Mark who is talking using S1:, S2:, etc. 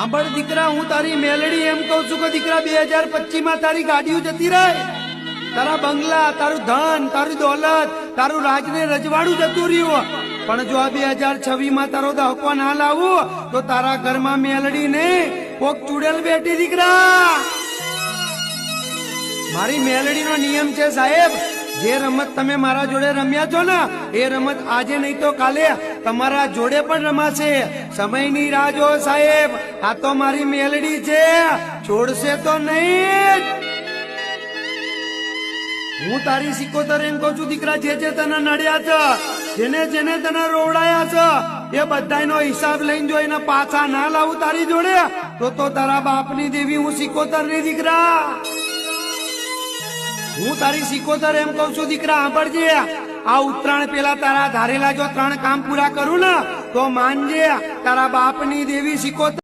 S1: આંબળ દીકરા, હું તારી મેલડી એમ કઉ છું કે દીકરા 2025 માં તારી ગાડીઓ જતી રહે, તારા બંગલા, તારું ધન, તારી દોલત, તારું રાજ ને રજવાડું જતું રહ્યું. પણ જો આ 2026 માં તારો દહકો ના લાવું તો તારા ઘરમાં મેલડી ને કોક ચુડેલ બેઠી દીકરા. મારી મેલડી નો નિયમ છે સાહેબ, જે રમત તમે મારા જોડે રમ્યા છો ને એ રમત આજે નહીં તો કાલે તમારા જોડે પણ રમાશે. સમયની રાહ જો સાહેબ, આ તો મારી મેલડી છે, છોડશે તો નહીં. હું તારી સિકોતર એમ કઉ છું દીકરા, જે જે તને નડ્યા છે, જેને જેને તને રોવડાયા છે એ બધાનો હિસાબ લઈને જો એને પાછા ના લાવું તારી જોડે તો તારા બાપની દેવી હું સિકોતર નહીં દીકરા. હું તારી સિકોતર એમ કઉ છું દીકરા, સાંભળજે, આ ઉત્તરાયણ પેલા તારા ધારેલા જો 3 કામ પૂરા કરું ને તો માનજે તારા બાપની દેવી સિકોતર